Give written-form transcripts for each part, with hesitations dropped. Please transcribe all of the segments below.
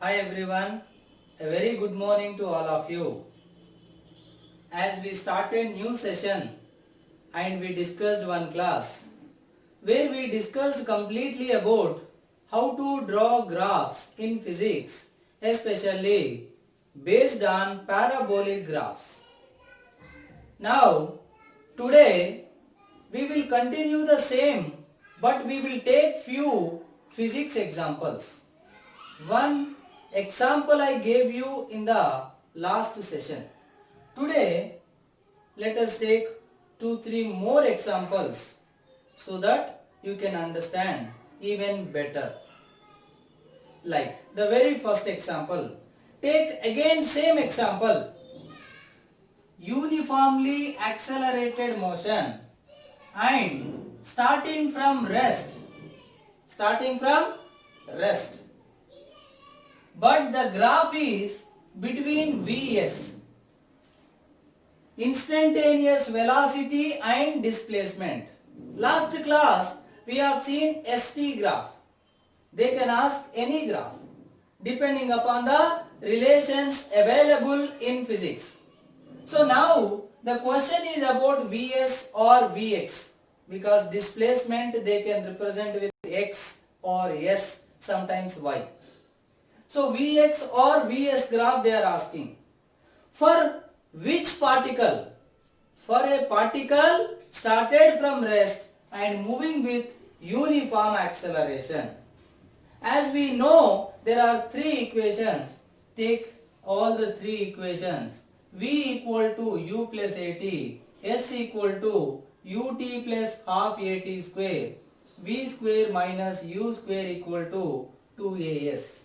Hi everyone, a very good morning to all of you. As we started new session and we discussed one class where we discussed completely about how to draw graphs in physics, especially based on parabolic graphs. Now, today we will continue the same, but we will take few physics examples. One example I gave you in the last session. Today, let us take 2-3 more examples so that you can understand even better. Like the very first example. Take again same example. Uniformly accelerated motion and starting from rest. But the graph is between Vs, instantaneous velocity and displacement. Last class we have seen ST graph. They can ask any graph depending upon the relations available in physics. So now the question is about Vs or Vx, because displacement they can represent with X or S, sometimes Y. So Vx or Vs graph they are asking. For which particle? For a particle started from rest and moving with uniform acceleration. As we know, there are three equations. Take all the three equations. V equal to U plus AT, S equal to ut plus half AT square, V square minus U square equal to 2AS.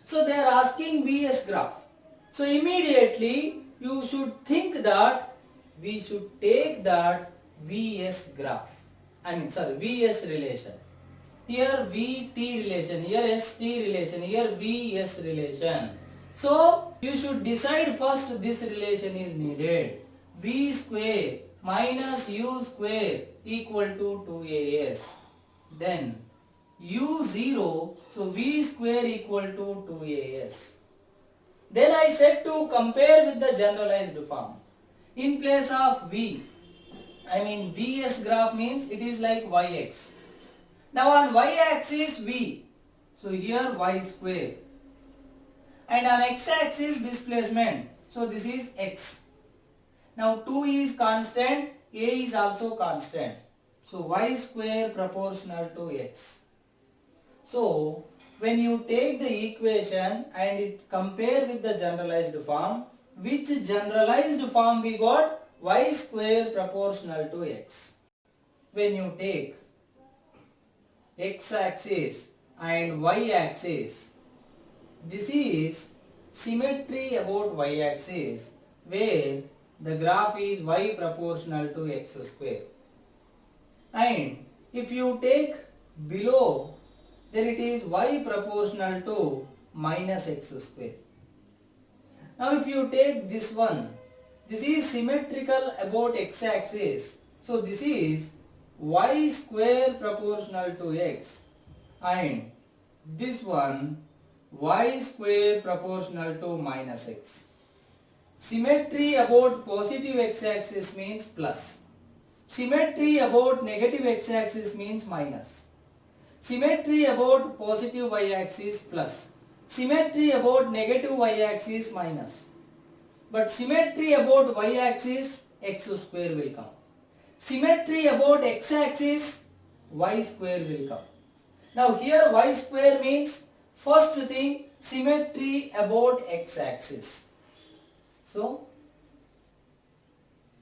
So they are asking Vs graph. So immediately you should think that we should take that Vs graph. Vs relation. Here Vt relation, here St relation, here Vs relation. So you should decide first this relation is needed. V square minus U square equal to 2AS. Then U0, so V square equal to 2AS. Then I said to compare with the generalized form. In place of Vs graph means it is like Yx. Now on y-axis V, so here y square. And on x-axis displacement, so this is x. Now 2 is constant, a is also constant. So y square proportional to x. So when you take the equation and it compare with the generalized form, which generalized form we got? Y square proportional to x. When you take x-axis and y-axis, this is symmetry about y-axis where the graph is y proportional to x square. And if you take below, then it is y proportional to minus x square. Now if you take this one, this is symmetrical about x-axis. So this is y square proportional to x, and this one y square proportional to minus x. Symmetry about positive x-axis means plus. Symmetry about negative x-axis means minus. Symmetry about positive y-axis plus. Symmetry about negative y-axis minus. But symmetry about y-axis x square will come. Symmetry about x-axis y square will come. Now here y square means first thing symmetry about x-axis. So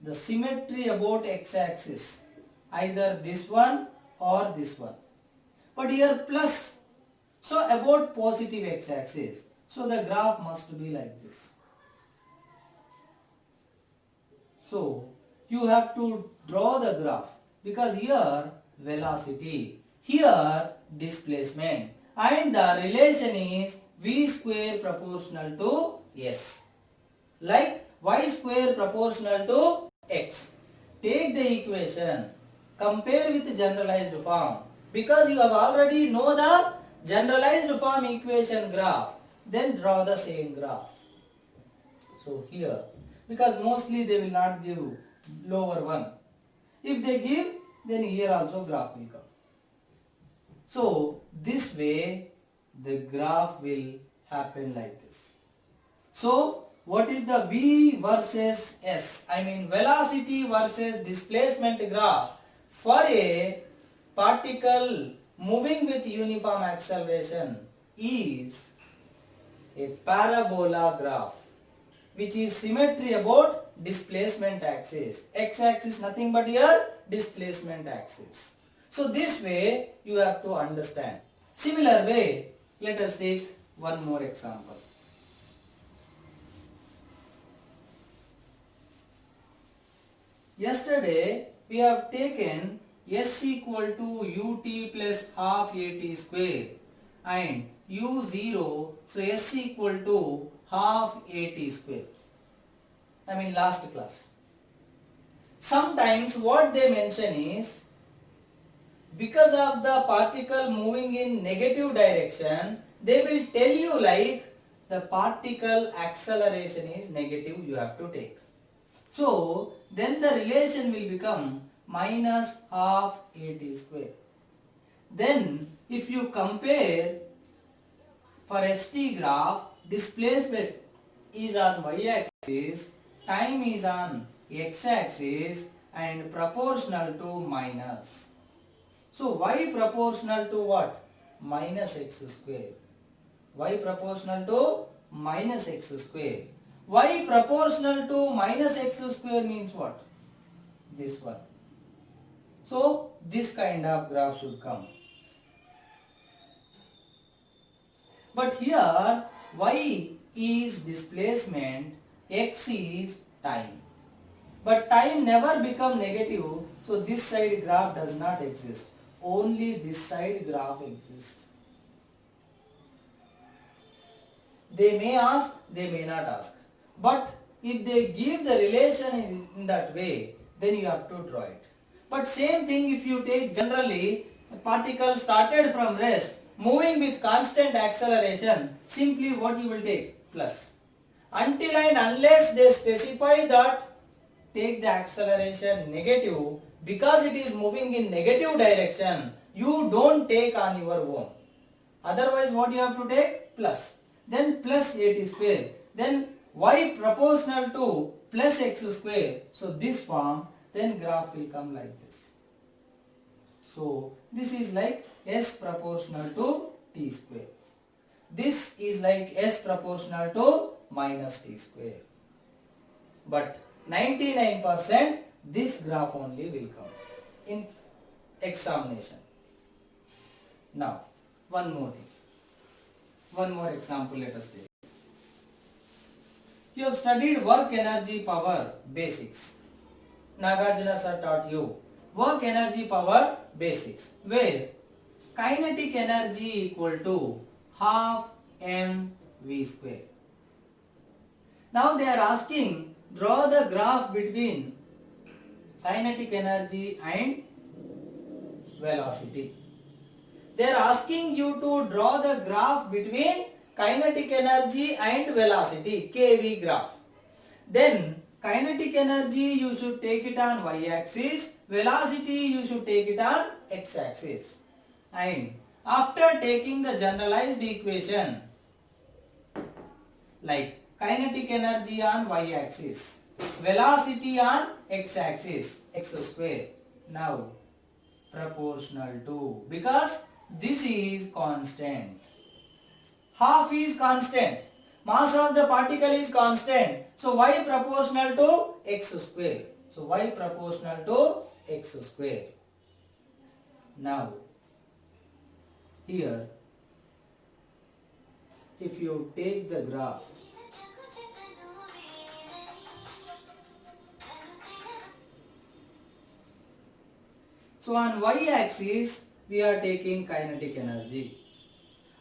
the symmetry about x-axis, either this one or this one. But here plus, so about positive x-axis. So the graph must be like this. So you have to draw the graph, because here velocity, here displacement, and the relation is v square proportional to s, like y square proportional to x. Take the equation, compare with generalized form, because you have already know the generalized form equation graph, then draw the same graph. So here, because mostly they will not give lower one. If they give, then here also graph will come. So this way the graph will happen like this. So what is the V versus S? I mean velocity versus displacement graph for a particle moving with uniform acceleration is a parabola graph which is symmetry about displacement axis. X axis nothing but here displacement axis. So this way you have to understand. Similar way, let us take one more example. Yesterday we have taken S equal to ut plus half at square and u0, so S equal to half at square. I mean last class. Sometimes what they mention is, because of the particle moving in negative direction, they will tell you like the particle acceleration is negative, you have to take. So then the relation will become minus half at square. Then if you compare for ST graph, displacement is on y-axis, time is on x-axis and proportional to minus. So y proportional to what? Minus x square. Y proportional to minus x square. Y proportional to minus x square means what? This one. So this kind of graph should come. But here y is displacement, x is time. But time never become negative, so this side graph does not exist. Only this side graph exists. They may ask, they may not ask. But if they give the relation in that way, then you have to draw it. But same thing if you take generally, a particle started from rest, moving with constant acceleration, simply what you will take? Plus. Until and unless they specify that take the acceleration negative, because it is moving in negative direction, you don't take on your own. Otherwise what you have to take? Plus. Then plus 8 square. Then y proportional to plus x square. So this form, then graph will come like this. So this is like s proportional to t square. This is like s proportional to minus t square. But 99% this graph only will come in examination. Now one more thing. One more example let us take. You have studied work energy power basics. Nagarjuna sir taught you work energy power basics, where kinetic energy equal to half mv square. Now they are asking, draw the graph between kinetic energy and velocity. They are asking you to draw the graph between kinetic energy and velocity, kV graph. Then kinetic energy you should take it on y-axis, velocity you should take it on x-axis. And after taking the generalized equation like kinetic energy on y-axis, velocity on x-axis, x square, now proportional to, because this is constant. Half is constant. Mass of the particle is constant. So y proportional to x square. So y proportional to x square. Now here if you take the graph, so on y-axis we are taking kinetic energy.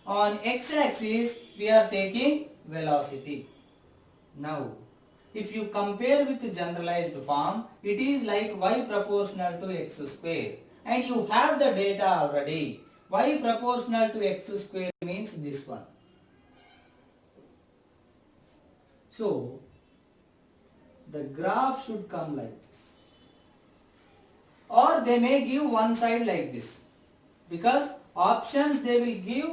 On x-axis we are taking velocity. Now if you compare with the generalized form, it is like y proportional to x square, and you have the data already. Y proportional to x square means this one. So the graph should come like this, or they may give one side like this, because options they will give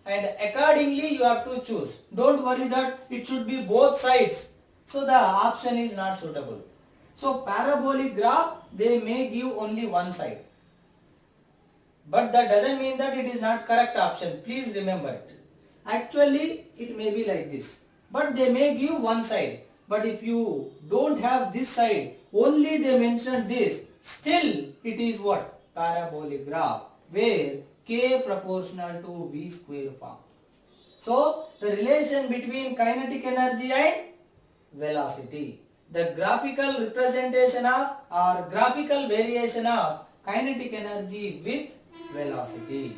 and accordingly you have to choose. Don't worry that it should be both sides, so the option is not suitable. So parabolic graph they may give only one side, but that doesn't mean that it is not correct option. Please remember it. Actually it may be like this, but they may give one side. But if you don't have this side, only they mention this, still it is what? Parabolic graph, where k proportional to v square form. So the relation between kinetic energy and velocity, the graphical representation of or graphical variation of kinetic energy with velocity.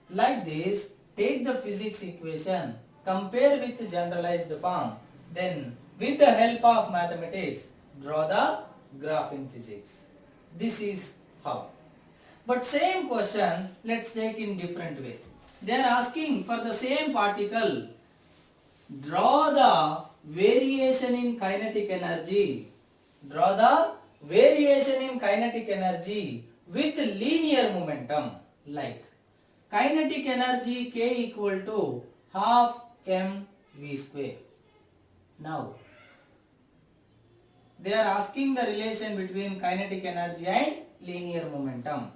Like this, take the physics equation, compare with generalized form, then with the help of mathematics, draw the graph in physics. This is how. But same question, let's take in different way. They are asking for the same particle, draw the variation in kinetic energy. Draw the variation in kinetic energy with linear momentum, like kinetic energy K equal to half mv square. Now they are asking the relation between kinetic energy and linear momentum.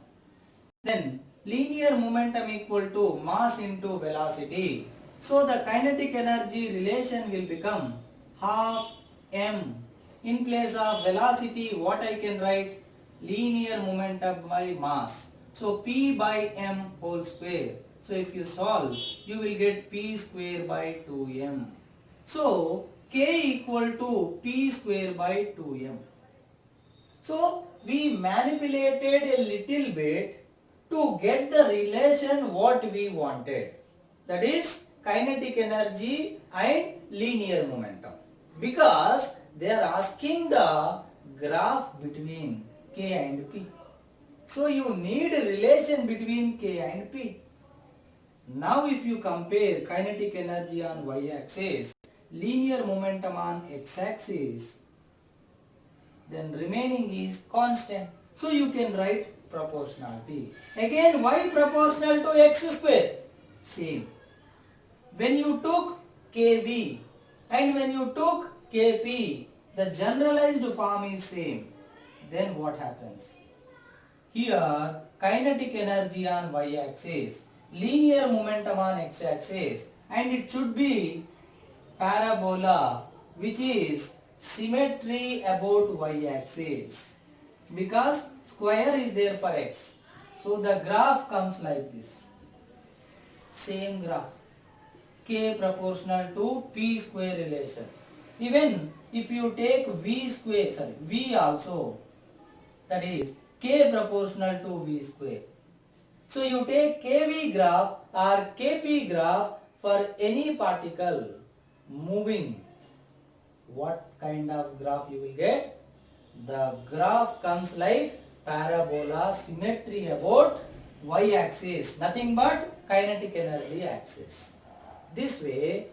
Then linear momentum equal to mass into velocity. So the kinetic energy relation will become half m. In place of velocity, what I can write? Linear momentum by mass. So p by m whole square. So if you solve, you will get p square by 2m. So k equal to p square by 2m. So we manipulated a little bit to get the relation what we wanted. That is kinetic energy and linear momentum. Because they are asking the graph between k and p. So you need a relation between k and p. Now if you compare kinetic energy on y-axis, linear momentum on x-axis, then remaining is constant. So you can write proportionality. Again, y proportional to x square? Same. When you took kv and when you took kp, the generalized form is same. Then what happens? Here, kinetic energy on y-axis, linear momentum on x-axis, and it should be parabola which is symmetry about y-axis, because square is there for x. So the graph comes like this. Same graph. K proportional to p square relation. Even if you take v also, that is k proportional to v square. So you take kv graph or kp graph for any particle moving. What kind of graph you will get? The graph comes like parabola, symmetry about y-axis, nothing but kinetic energy axis. This way,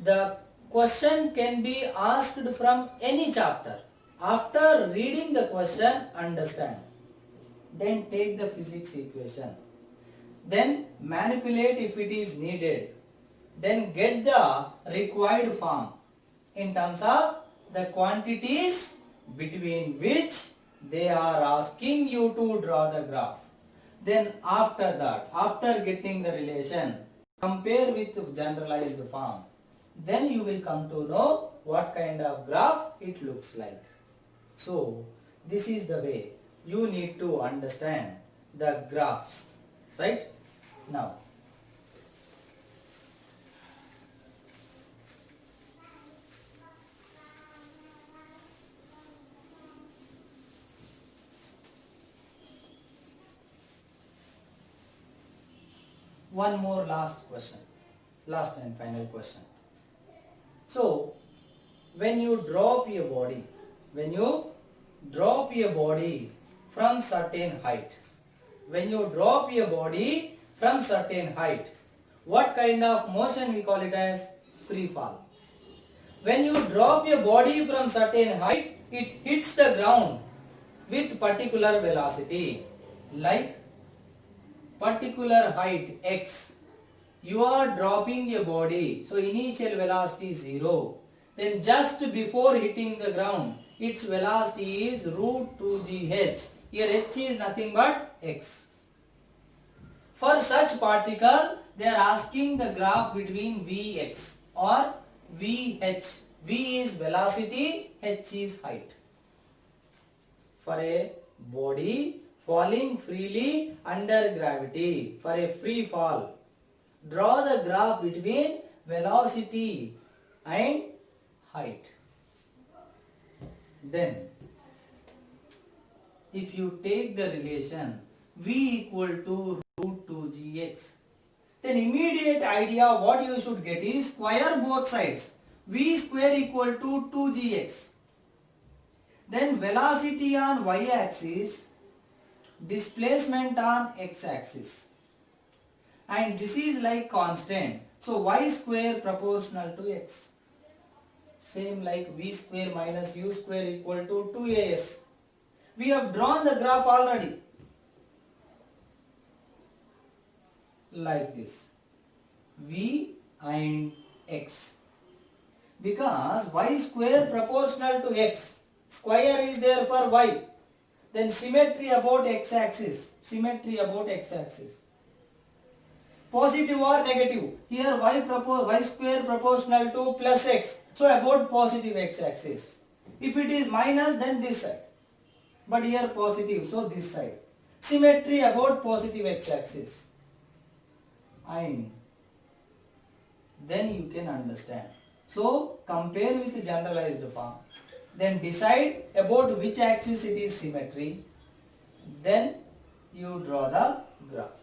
the question can be asked from any chapter. After reading the question, understand. Then take the physics equation. Then manipulate if it is needed. Then get the required form in terms of the quantities between which they are asking you to draw the graph. Then after that, after getting the relation, compare with generalized form. Then you will come to know what kind of graph it looks like. So this is the way you need to understand the graphs, right? Now one more last and final question. So when you drop a body from certain height, when you drop a body from certain height, what kind of motion we call it as? Free fall. When you drop a body from certain height, it hits the ground with particular velocity, like particular height x. You are dropping a body, so initial velocity is 0. Then just before hitting the ground, its velocity is root 2gh. Here h is nothing but x. For such particle, they are asking the graph between Vx or Vh. V is velocity, h is height. For a body falling freely under gravity, for a free fall, draw the graph between velocity and height. Then, if you take the relation V equal to root 2gx, then immediate idea what you should get is square both sides. V square equal to 2gx. Then velocity on y-axis, displacement on x-axis. And this is like constant. So y square proportional to x. Same like v square minus u square equal to 2as. We have drawn the graph already. Like this. V and x. Because y square proportional to x. Square is there for y. Then symmetry about x-axis. Symmetry about x-axis. Positive or negative. Here y square proportional to plus x. So about positive x-axis. If it is minus, then this side. But here positive, so this side. Symmetry about positive x-axis. And then you can understand. So compare with generalized form. Then decide about which axis it is symmetry. Then you draw the graph.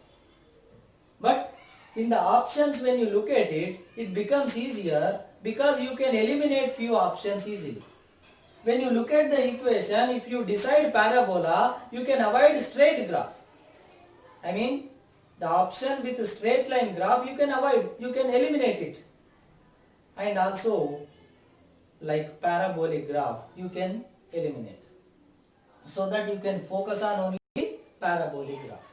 But in the options, when you look at it, it becomes easier because you can eliminate few options easily. When you look at the equation, if you decide parabola, you can avoid straight graph. I mean, the option with straight line graph you can avoid, you can eliminate it. And also, like parabolic graph, you can eliminate. So that you can focus on only parabolic graph.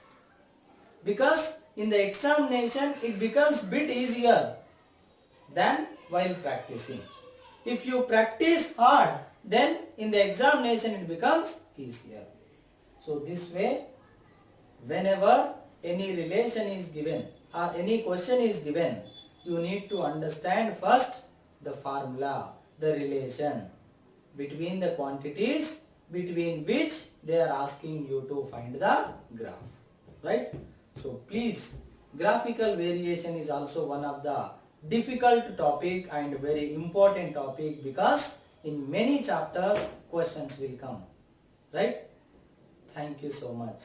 Because in the examination, it becomes bit easier than while practicing. If you practice hard, then in the examination it becomes easier. So this way, whenever any relation is given or any question is given, you need to understand first the formula, the relation between the quantities between which they are asking you to find the graph. Right? So please, graphical variation is also one of the difficult topic and very important topic because in many chapters questions will come. Right? Thank you so much.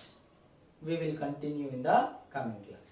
We will continue in the coming class.